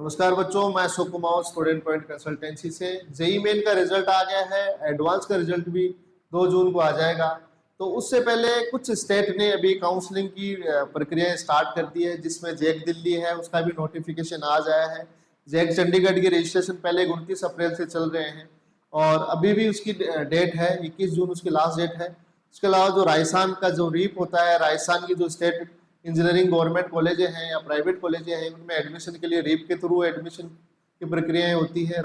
नमस्कार बच्चों, मैं Ashok Kumar student point consultancy से। जेई मेन का रिजल्ट आ गया है, एडवांस का रिजल्ट भी 2 जून को आ जाएगा। तो उससे पहले कुछ स्टेट ने अभी काउंसलिंग की प्रक्रिया स्टार्ट कर दी है, जिसमें जैक दिल्ली है, उसका भी नोटिफिकेशन आ जाया है। जैक चंडीगढ़ की रजिस्ट्रेशन पहले 29 अप्रैल से चल रहे हैं और अभी भी उसकी डेट है 21 जून उसकी लास्ट डेट है। उसके अलावा जो राजस्थान का जो रीप होता है, राजस्थान की जो स्टेट इंजीनियरिंग गवर्नमेंट कॉलेज हैं या प्राइवेट कॉलेज हैं, उनमें एडमिशन के लिए रीप के थ्रू एडमिशन की प्रक्रियाएं होती है।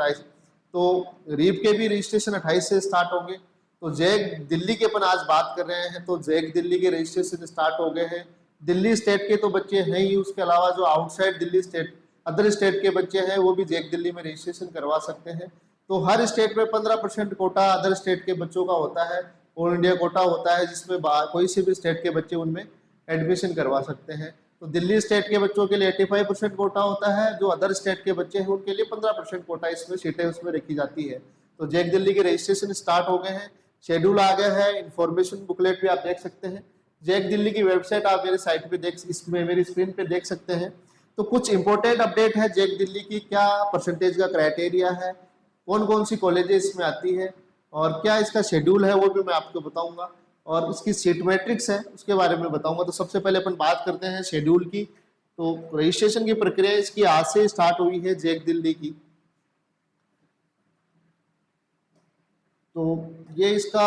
तो रीप के भी रजिस्ट्रेशन 28 से स्टार्ट होंगे। तो जैक दिल्ली के अपन आज बात कर रहे हैं, तो जैक दिल्ली के रजिस्ट्रेशन स्टार्ट हो गए हैं। दिल्ली स्टेट के तो बच्चे हैं ही, उसके अलावा जो outside Delhi state other state के बच्चे हैं वो भी जैक दिल्ली में रजिस्ट्रेशन करवा सकते हैं। तो हर स्टेट में 15% कोटा अदर स्टेट के बच्चों का होता है, ऑल इंडिया कोटा होता है, जिसमें कोई से भी स्टेट के बच्चे उनमें एडमिशन करवा सकते हैं। तो दिल्ली स्टेट के बच्चों के लिए 85% कोटा होता है, जो अदर स्टेट के बच्चे हैं उनके लिए 15% कोटा इसमें सीटें उसमें रखी जाती है। तो जैक दिल्ली के रजिस्ट्रेशन स्टार्ट हो गए हैं, शेड्यूल आ गया है, इन्फॉर्मेशन बुकलेट भी आप देख सकते हैं। जैक दिल्ली की वेबसाइट आप मेरे साइट पे इसमें मेरी स्क्रीन पे देख सकते हैं। तो कुछ इंपॉर्टेंट अपडेट है जैक दिल्ली की, क्या परसेंटेज का क्राइटेरिया है, कौन कौन सी कॉलेजेस इसमें आती है और क्या इसका शेड्यूल है, वो भी मैं आपको बताऊंगा। और इसकी सीट मैट्रिक्स है उसके बारे में बताऊंगा। तो सबसे पहले अपन बात करते हैं शेड्यूल की। तो रजिस्ट्रेशन की प्रक्रिया इसकी आज से स्टार्ट हुई है जैक दिल्ली की। तो ये इसका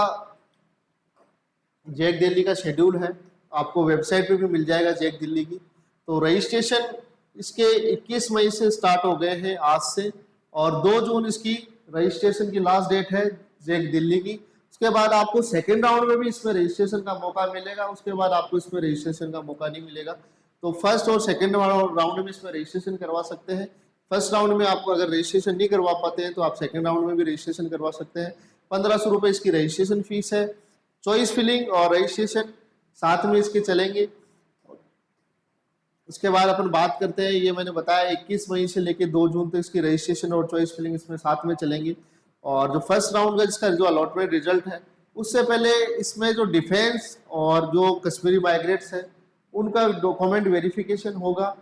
जैक दिल्ली का शेड्यूल है, आपको वेबसाइट पे भी मिल जाएगा जैक दिल्ली की। तो रजिस्ट्रेशन इसके 21 मई से स्टार्ट हो गए हैं आज से, और 2 जून इसकी रजिस्ट्रेशन की लास्ट डेट है जैक दिल्ली की। उसके बाद आपको सेकेंड राउंड में भी इसमें रजिस्ट्रेशन का मौका मिलेगा, उसके बाद आपको इसमें रजिस्ट्रेशन का मौका नहीं मिलेगा। तो फर्स्ट और सेकेंड राउंड में इसमें रजिस्ट्रेशन करवा सकते हैं। फर्स्ट राउंड में आपको अगर रजिस्ट्रेशन नहीं करवा पाते हैं तो आप सेकेंड राउंड में भी रजिस्ट्रेशन करवा सकते हैं। 1500 रुपये इसकी रजिस्ट्रेशन फीस है। चॉइस फिलिंग और रजिस्ट्रेशन साथ में इसके चलेंगे। उसके बाद अपन बात करते हैं, ये मैंने बताया 21 मई से लेके 2 जून तक इसकी रजिस्ट्रेशन और चॉइस फिलिंग इसमें साथ में चलेंगी। और जो फर्स्ट राउंड का जिसका जो अलॉटमेंट रिजल्ट है, उससे पहले इसमें जो डिफेंस और जो कश्मीरी माइग्रेट्स है उनका डॉक्यूमेंट वेरिफिकेशन होगा।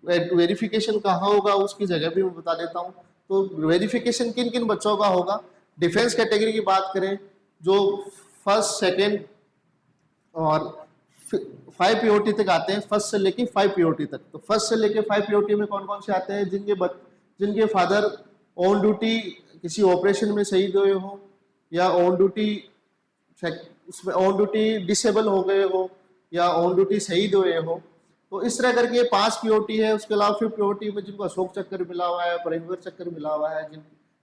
वेरिफिकेशन कहाँ होगा उसकी जगह भी मैं बता देता हूँ। तो वेरिफिकेशन किन किन बच्चों का होगा, डिफेंस कैटेगरी की बात करें, जो फर्स्ट सेकेंड और 5 पीओटी तक आते हैं, फर्स्ट से लेके 5 पीओटी तक। तो फर्स्ट से लेके 5 पीओटी में कौन कौन से आते हैं, जिनके फादर ऑन ड्यूटी किसी ऑपरेशन में शहीद हुए हो, या ऑन ड्यूटी उसमें ऑन ड्यूटी डिसेबल हो गए हो, या ऑन ड्यूटी शहीद हुए हो। तो इस तरह करके 5 पीओटी है। उसके अलावा फिर पीओटी में जिनको अशोक चक्कर मिला हुआ है, परिवार चक्कर मिला हुआ है,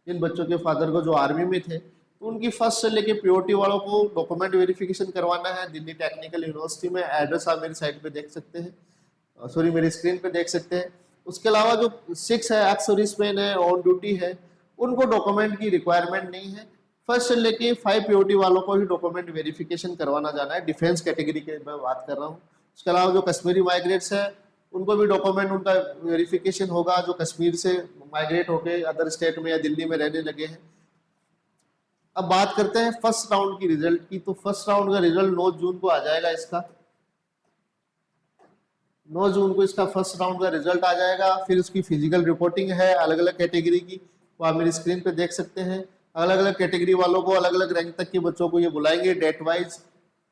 जिन बच्चों के फादर को जो आर्मी में थे, तो उनकी फर्स्ट से लेके पीओटी वालों को डॉक्यूमेंट वेरिफिकेशन करवाना है दिल्ली टेक्निकल यूनिवर्सिटी में। एड्रेस आप मेरी साइट पे देख सकते हैं, सॉरी मेरी स्क्रीन पे देख सकते हैं। उसके अलावा जो 6 है, एक्स सर्विसमैन है, ऑन ड्यूटी है, उनको डॉक्यूमेंट की रिक्वायरमेंट नहीं है। फर्स्ट से लेके 5 पीओटी वालों को ही डॉक्यूमेंट वेरिफिकेशन करवाना जाना है, डिफेंस कैटेगरी की मैं बात कर रहा हूँ। उसके अलावा जो कश्मीरी माइग्रेट्स है उनको भी डॉक्यूमेंट उनका वेरिफिकेशन होगा, जो कश्मीर से माइग्रेट होकर अदर स्टेट में या दिल्ली में रहने लगे हैं। अब बात करते हैं फर्स्ट राउंड की रिजल्ट की। तो फर्स्ट राउंड का रिजल्ट 9 जून को आ जाएगा। इसका 9 जून को इसका फर्स्ट राउंड का रिजल्ट आ जाएगा। फिर उसकी फिजिकल रिपोर्टिंग है अलग अलग कैटेगरी की, वो आप मेरी स्क्रीन पे देख सकते हैं। अलग अलग कैटेगरी वालों को, अलग अलग रैंक तक के बच्चों को ये बुलाएंगे डेट वाइज।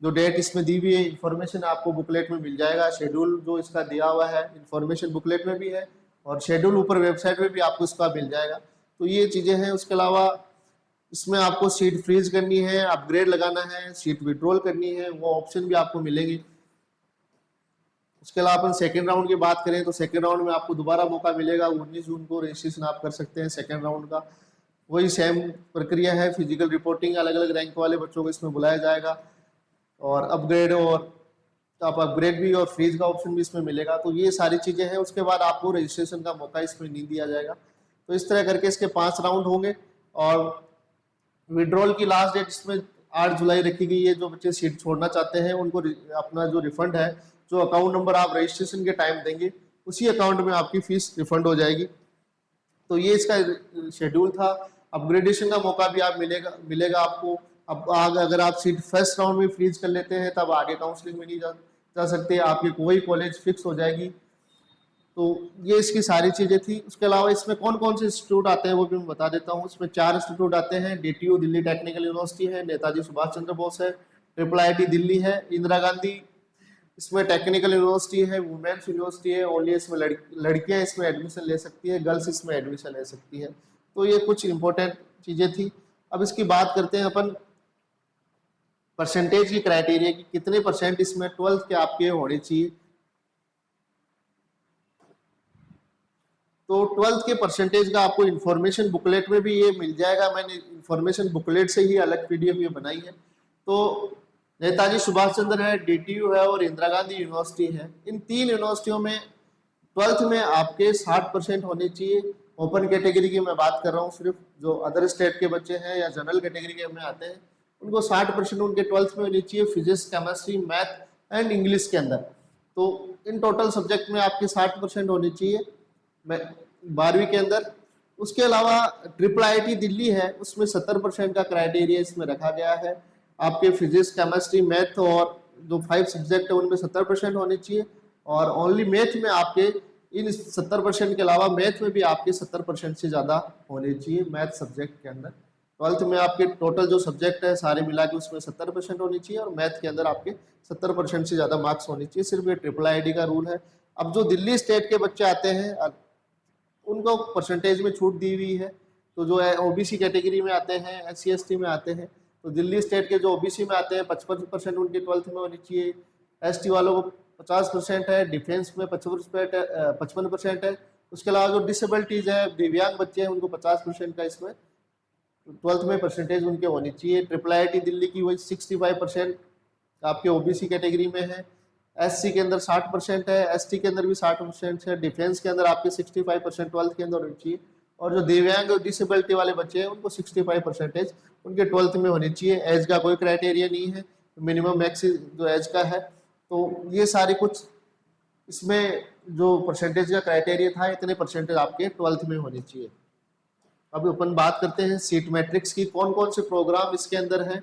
जो डेट इसमें दी हुई है, इन्फॉर्मेशन आपको बुकलेट में मिल जाएगा। शेड्यूल जो इसका दिया हुआ है इन्फॉर्मेशन बुकलेट में भी है, और शेड्यूल ऊपर वेबसाइट में भी आपको इसका मिल जाएगा। तो ये चीजें हैं। उसके अलावा इसमें आपको सीट फ्रीज करनी है, अपग्रेड लगाना है, सीट विड्रॉल करनी है, वो ऑप्शन भी आपको मिलेंगे। उसके अलावा अपन सेकेंड राउंड की बात करें तो सेकेंड राउंड में आपको दोबारा मौका मिलेगा। 19 जून को रजिस्ट्रेशन आप कर सकते हैं सेकेंड राउंड का। वही सेम प्रक्रिया है, फिजिकल रिपोर्टिंग, अलग अलग रैंक वाले बच्चों को इसमें बुलाया जाएगा, और अपग्रेड और आप अपग्रेड भी और फ्रीज का ऑप्शन भी इसमें मिलेगा। तो ये सारी चीजें हैं। उसके बाद आपको रजिस्ट्रेशन का मौका इसमें नहीं दिया जाएगा। तो इस तरह करके इसके 5 राउंड होंगे। और विड्रॉल की लास्ट डेट इसमें 8 जुलाई रखी गई है। जो बच्चे सीट छोड़ना चाहते हैं उनको अपना जो रिफंड है, जो अकाउंट नंबर आप रजिस्ट्रेशन के टाइम देंगे, उसी अकाउंट में आपकी फीस रिफंड हो जाएगी। तो ये इसका शेड्यूल था। अपग्रेडेशन का मौका भी आप मिलेगा आपको। अब अगर आप सीट फर्स्ट राउंड में फ्रीज कर लेते हैं तब आगे काउंसलिंग में नहीं जा सकते, आपकी कोई कॉलेज फिक्स हो जाएगी। तो ये इसकी सारी चीजें थी। उसके अलावा इसमें कौन कौन से इंस्टीट्यूट आते हैं वो भी मैं बता देता हूँ। इसमें 4 इंस्टीट्यूट आते हैं। डीटीयू दिल्ली टेक्निकल यूनिवर्सिटी है, नेताजी सुभाष चंद्र बोस है, IIIT दिल्ली है, इंदिरा गांधी इसमें टेक्निकल यूनिवर्सिटी है, वुमेन्स यूनिवर्सिटी है, ओनली इसमें लड़कियां इसमें एडमिशन ले सकती है, गर्ल्स इसमें एडमिशन ले सकती है। तो ये कुछ इंपॉर्टेंट चीजें थी। अब इसकी बात करते हैं अपन परसेंटेज की क्राइटेरिया की, कितने परसेंट इसमें 12th के आपके होने चाहिए। तो 12th के परसेंटेज का आपको इंफॉर्मेशन बुकलेट में भी ये मिल जाएगा। मैंने इंफॉर्मेशन बुकलेट से ही अलग पीडीएफ ये बनाई है। तो नेताजी सुभाष चंद्र है, डीटीयू है और इंदिरा गांधी यूनिवर्सिटी है। इन 3 यूनिवर्सिटियों में 12th में आपके 60% होने चाहिए। ओपन कैटेगरी की मैं बात कर रहा हूँ, सिर्फ जो अदर स्टेट के बच्चे हैं या जनरल कैटेगरी के में आते हैं उनको 60% उनके 12th में होनी चाहिए, physics, chemistry, math and English के अंदर। तो इन टोटल सब्जेक्ट में आपके 60% होनी चाहिए 12वीं के अंदर। उसके अलावा IIIT दिल्ली है, उसमें 70% का क्राइटेरिया इसमें रखा गया है। आपके फिजिक्स, केमिस्ट्री, मैथ और जो 5 सब्जेक्ट है उनमें 70% होने चाहिए। और ओनली मैथ में आपके इन 70% के अलावा मैथ में भी आपके 70% से ज़्यादा होने चाहिए मैथ सब्जेक्ट के अंदर। 12th में आपके टोटल जो सब्जेक्ट है सारे मिला के उसमें 70% होनी चाहिए और मैथ के अंदर आपके 70% से ज़्यादा मार्क्स होने चाहिए। सिर्फ ये IIIT का रूल है। अब जो दिल्ली स्टेट के बच्चे आते हैं उनको परसेंटेज में छूट दी हुई है। तो जो है ओबीसी कैटेगरी में आते हैं, SC ST में आते हैं, तो दिल्ली स्टेट के जो ओबीसी में आते हैं 55% उनके 12th में होनी चाहिए। ST वालों को 50% है, डिफेंस में 55% है। उसके अलावा जो डिसेबिलिटीज है, दिव्यांग बच्चे हैं, उनको 50% का इसमें 12th में परसेंटेज उनके होनी चाहिए। IIIT दिल्ली की वही 65% आपके ओबीसी कैटेगरी में है। SC के अंदर 60% है, ST के अंदर भी 60% है, डिफेंस के अंदर आपके 65% 12th के अंदर होनी चाहिए। और जो दिव्यांग और डिसेबिलिटी वाले बच्चे हैं उनको 65% उनके 12th में होनी चाहिए। एज का कोई क्राइटेरिया नहीं है, मिनिमम मैक्स जो एज का है। तो ये सारी कुछ इसमें जो परसेंटेज का क्राइटेरिया था, इतने परसेंटेज आपके 12th में होनी चाहिए। अब अपन बात करते हैं सीट मैट्रिक्स की, कौन कौन से प्रोग्राम इसके अंदर हैं।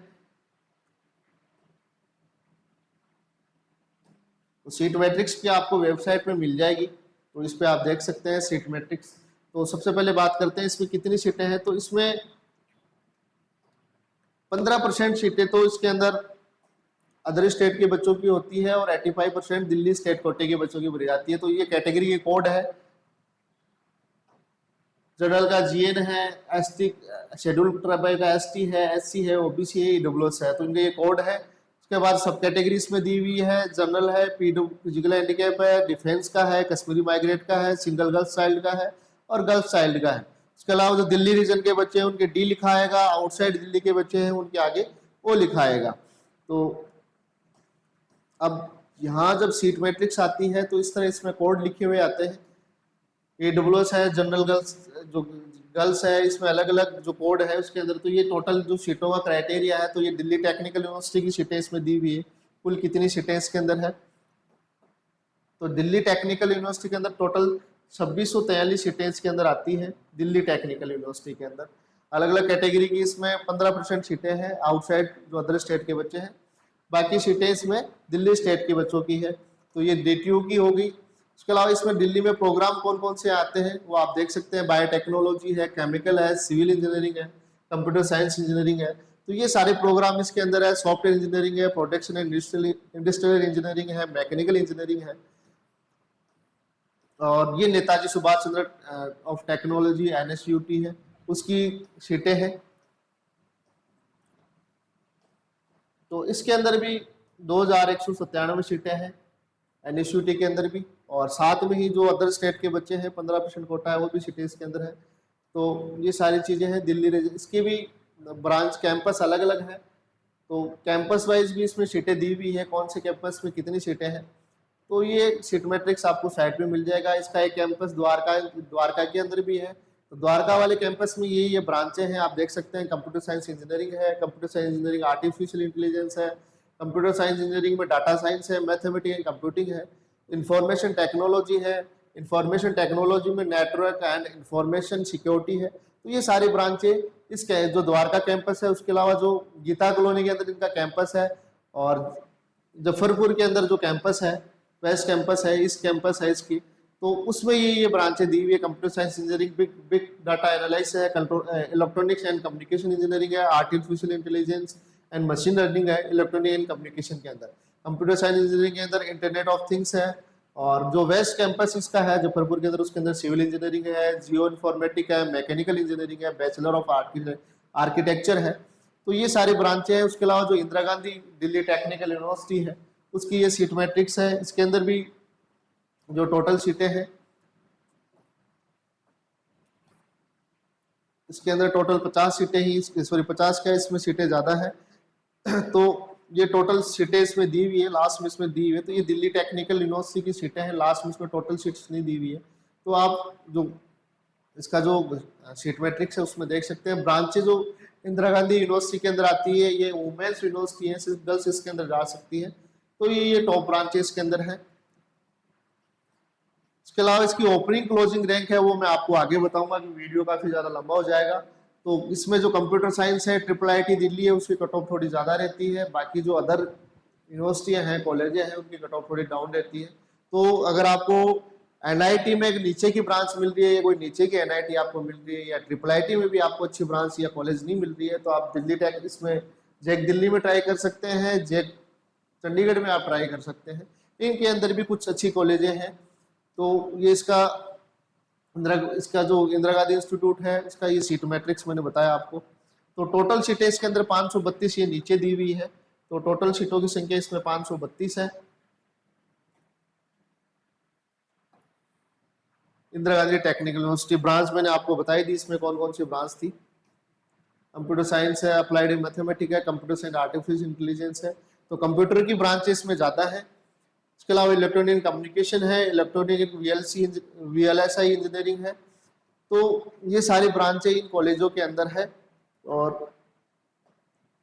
तो सीट मैट्रिक्स की आपको वेबसाइट में मिल जाएगी, तो इस पे आप देख सकते हैं सीट मैट्रिक्स। तो सबसे पहले बात करते हैं इसमें कितनी सीटें हैं। तो इसमें 15% सीटें तो इसके अंदर अदर स्टेट के बच्चों की होती है और 85% दिल्ली स्टेट कोटे के बच्चों की भरी जाती है। तो ये कैटेगरी के कोड है। जनरल का GN है, ST शेड्यूल ट्राइब का ST है, SC है, OBC है, EWS है। तो इनके ये कोड है। उसके बाद सब कैटेगरीज में दी हुई है। जनरल है, फिजिकल हैंडीकैप है, डिफेंस का है, कश्मीरी माइग्रेट का है, सिंगल गर्ल्स चाइल्ड का है और गर्ल्स चाइल्ड का है। उसके अलावा जो दिल्ली रीजन के बच्चे हैं उनके D लिखा आएगा, आउटसाइड दिल्ली के बच्चे हैं उनके आगे O लिखा आएगा। तो अब यहाँ जब सीट मैट्रिक्स आती है तो इस तरह इसमें कोड लिखे हुए आते हैं। AWS है, जनरल गर्ल्स जो गर्ल्स है, इसमें अलग अलग जो कोड है उसके अंदर। तो ये टोटल जो सीटों का क्राइटेरिया है, तो ये दिल्ली टेक्निकल यूनिवर्सिटी की सीटें इसमें दी हुई है। कुल कितनी सीटें इसके अंदर है, तो दिल्ली टेक्निकल यूनिवर्सिटी के अंदर टोटल 2643 सीटें इसके अंदर आती हैं। दिल्ली टेक्निकल यूनिवर्सिटी के अंदर अलग अलग कैटेगरी की इसमें 15% सीटें हैं आउटसाइड जो अदर स्टेट के बच्चे हैं। बाकी सीटें इसमें दिल्ली स्टेट के बच्चों की है। तो ये DTU की होगी। उसके अलावा इसमें दिल्ली में प्रोग्राम कौन कौन से आते हैं वो आप देख सकते हैं। बायोटेक्नोलॉजी है, केमिकल है, सिविल इंजीनियरिंग है, कंप्यूटर साइंस इंजीनियरिंग है। तो ये सारे प्रोग्राम इसके अंदर है। सॉफ्टवेयर इंजीनियरिंग है, प्रोडक्शन एंड इंडस्ट्रियल इंजीनियरिंग है, मैकेनिकल इंजीनियरिंग है। और ये Netaji Subhash Chandra of technology NSUT है, उसकी सीटें हैं। तो इसके अंदर भी 2197 सीटें हैं NSUT के अंदर भी। और साथ में ही जो अदर स्टेट के बच्चे हैं 15% कोटा है वो भी सीटें इसके अंदर है। तो ये सारी चीज़ें हैं दिल्ली रीजन। इसकी भी ब्रांच कैंपस अलग अलग है, तो कैंपस वाइज भी इसमें सीटें दी हुई है, कौन से कैंपस में कितनी सीटें हैं। तो ये सीट मैट्रिक्स आपको साइट पे मिल जाएगा। इसका एक कैंपस द्वारका के अंदर भी है। तो द्वारका वाले कैंपस में ये ब्रांचें हैं, आप देख सकते हैं। कंप्यूटर साइंस इंजीनियरिंग है, computer science engineering artificial intelligence है, कंप्यूटर साइंस इंजीनियरिंग में डाटा साइंस है, मैथमेटिक्स एंड कंप्यूटिंग है, इंफॉर्मेशन टेक्नोलॉजी है, इंफॉर्मेशन टेक्नोलॉजी में नेटवर्क एंड इंफॉर्मेशन सिक्योरिटी है। तो ये सारी ब्रांचें इसके जो द्वारका कैंपस है। उसके अलावा जो गीता कॉलोनी के अंदर इनका कैंपस है, और जफरपुर के अंदर जो कैंपस है, वेस्ट कैंपस है, ईस्ट कैंपस है इसकी। तो उसमें ये ब्रांचें दी हुई है। Computer science engineering, big data analysis है, इलेक्ट्रॉनिक्स एंड कम्युनिकेशन इंजीनियरिंग है, artificial intelligence and machine learning है इलेक्ट्रॉनिक एंड कम्युनिकेशन के अंदर। कंप्यूटर साइंस इंजीनियरिंग के अंदर इंटरनेट ऑफ थिंग्स है। और जो वेस्ट कैंपस इसका है जफरपुर के अंदर, उसके अंदर सिविल इंजीनियरिंग है, जियो इन्फॉर्मेटिक है, मैकेनिकल इंजीनियरिंग है, बैचलर ऑफ आर्किटेक्चर है। तो ये सारी ब्रांचें हैं। उसके अलावा जो इंदिरा गांधी दिल्ली टेक्निकल यूनिवर्सिटी है, उसकी ये सीट मैट्रिक्स है। इसके अंदर भी जो टोटल सीटें हैं, इसके अंदर टोटल 50 सीटें ही, सॉरी 50 क्या, इसमें सीटें ज़्यादा है। तो ये टोटल सीटें इसमें दी हुई है, लास्ट में इसमें दी हुई है। तो ये दिल्ली टेक्निकल यूनिवर्सिटी की सीटें हैं, लास्ट में इसमें टोटल सीट्स नहीं दी हुई है। तो आप जो इसका जो सीट मैट्रिक्स है उसमें देख सकते हैं। ब्रांचें जो इंदिरा गांधी यूनिवर्सिटी के अंदर आती है, ये वुमेन्स यूनिवर्सिटी है, सिर्फ गर्ल्स इसके अंदर जा सकती है। तो ये टॉप ब्रांचें इसके अंदर है। इसके अलावा इसकी ओपनिंग क्लोजिंग रैंक है वो मैं आपको आगे बताऊंगा कि वीडियो काफी ज्यादा लंबा हो जाएगा। तो इसमें जो कंप्यूटर साइंस है, IIIT दिल्ली है, उसकी कट ऑफ थोड़ी ज्यादा रहती है। बाकी जो अदर यूनिवर्सिटियां हैं, कॉलेजें हैं, उनकी कट ऑफ थोड़ी डाउन रहती है। तो अगर आपको NIT में एक नीचे की ब्रांच मिल रही है, या कोई नीचे की NIT आपको मिल रही है, या IIIT में भी आपको अच्छी ब्रांच या कॉलेज नहीं मिल रही है, तो आप दिल्ली टेक इसमें जैक दिल्ली में ट्राई कर सकते हैं, जैक चंडीगढ़ में आप ट्राई कर सकते हैं। इनके अंदर भी कुछ अच्छी कॉलेजें हैं। तो ये इसका जो इंदिरा गांधी इंस्टीट्यूट है, इसका ये सीट मैट्रिक्स मैंने बताया आपको। तो टोटल सीटें इसके अंदर 532 ये नीचे दी हुई है। तो टोटल सीटों की संख्या इसमें 532 है। Indira Gandhi technical university branch मैंने आपको बताई दी, इसमें कौन कौन सी ब्रांच थी। कंप्यूटर साइंस है, अप्लाइड मैथमेटिक्स है, कंप्यूटर साइंस आर्टिफिशियल इंटेलिजेंस है। तो कंप्यूटर की ब्रांचेस में ज्यादा है। इसके अलावा इलेक्ट्रॉनिक कम्युनिकेशन है, इलेक्ट्रॉनिक VLSI इंजीनियरिंग है। तो ये सारी ब्रांचें इन कॉलेजों के अंदर है। और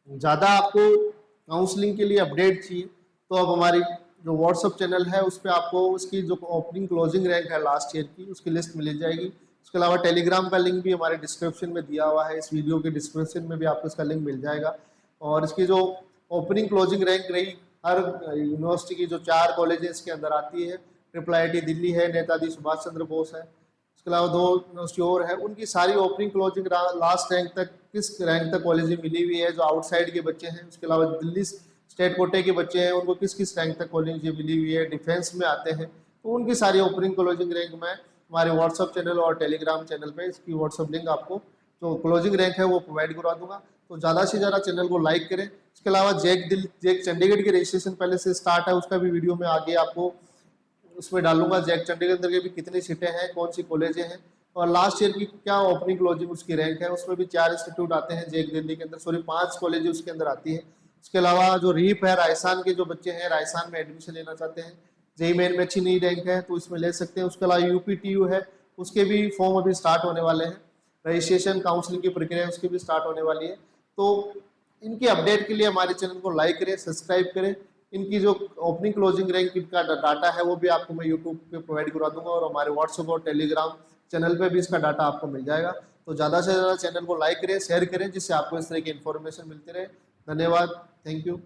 ज़्यादा आपको काउंसलिंग के लिए अपडेट चाहिए तो अब हमारी जो व्हाट्सअप चैनल है उस पर आपको उसकी जो ओपनिंग क्लोजिंग रैंक है लास्ट ईयर की, उसकी लिस्ट मिल जाएगी। उसके अलावा टेलीग्राम का लिंक भी हमारे डिस्क्रिप्शन में दिया हुआ है, इस वीडियो के डिस्क्रिप्शन में भी आपको इसका लिंक मिल जाएगा। और इसकी जो ओपनिंग क्लोजिंग रैंक रही हर यूनिवर्सिटी की, जो 4 कॉलेजेस के अंदर आती है, IIIT दिल्ली है, नेताजी सुभाष चंद्र बोस है, उसके अलावा 2 यूनिवर्सिटी और है, उनकी सारी ओपनिंग क्लोजिंग लास्ट रैंक तक, किस रैंक तक कॉलेजें मिली हुई है। जो आउटसाइड के बच्चे हैं, उसके अलावा दिल्ली स्टेट कोटे के बच्चे हैं, उनको किस किस रैंक तक कॉलेजें मिली हुई है, डिफेंस में आते हैं, तो उनकी सारी ओपनिंग क्लोजिंग रैंक मैं हमारे व्हाट्सअप चैनल और टेलीग्राम चैनल पे इसकी व्हाट्सअप लिंक आपको जो क्लोजिंग रैंक है वो प्रोवाइड करवा दूंगा। तो ज़्यादा से ज़्यादा चैनल को लाइक करें। इसके अलावा जैक चंडीगढ़ की रजिस्ट्रेशन पहले से स्टार्ट है, उसका भी वीडियो मैं आगे आपको उसमें डालूंगा। जैक चंडीगढ़ अंदर के भी कितनी सीटें हैं, कौन सी कॉलेजें हैं, और लास्ट ईयर की क्या ओपनिंग क्लोजिंग उसकी रैंक है। उसमें भी 4 इंस्टीट्यूट आते हैं जैक दिल्ली के अंदर, सॉरी 5 कॉलेज उसके अंदर आती है। उसके अलावा जो रीप है, राजस्थान के जो बच्चे हैं राजस्थान में एडमिशन लेना चाहते हैं, जेई मेन में अच्छी नई रैंक है तो इसमें ले सकते हैं। उसके अलावा UPTU है, उसके भी फॉर्म अभी स्टार्ट होने वाले हैं, रजिस्ट्रेशन काउंसलिंग की प्रक्रिया उसकी भी स्टार्ट होने वाली है। तो इनकी अपडेट के लिए हमारे चैनल को लाइक करें, सब्सक्राइब करें। इनकी जो ओपनिंग क्लोजिंग रैंक का डाटा है वो भी आपको मैं यूट्यूब पे प्रोवाइड करवा दूंगा, और हमारे व्हाट्सएप और टेलीग्राम चैनल पे भी इसका डाटा आपको मिल जाएगा। तो ज़्यादा से ज़्यादा चैनल को लाइक करें, शेयर करें, जिससे आपको इस तरह की इन्फॉर्मेशन मिलती रहे। धन्यवाद, थैंक यू।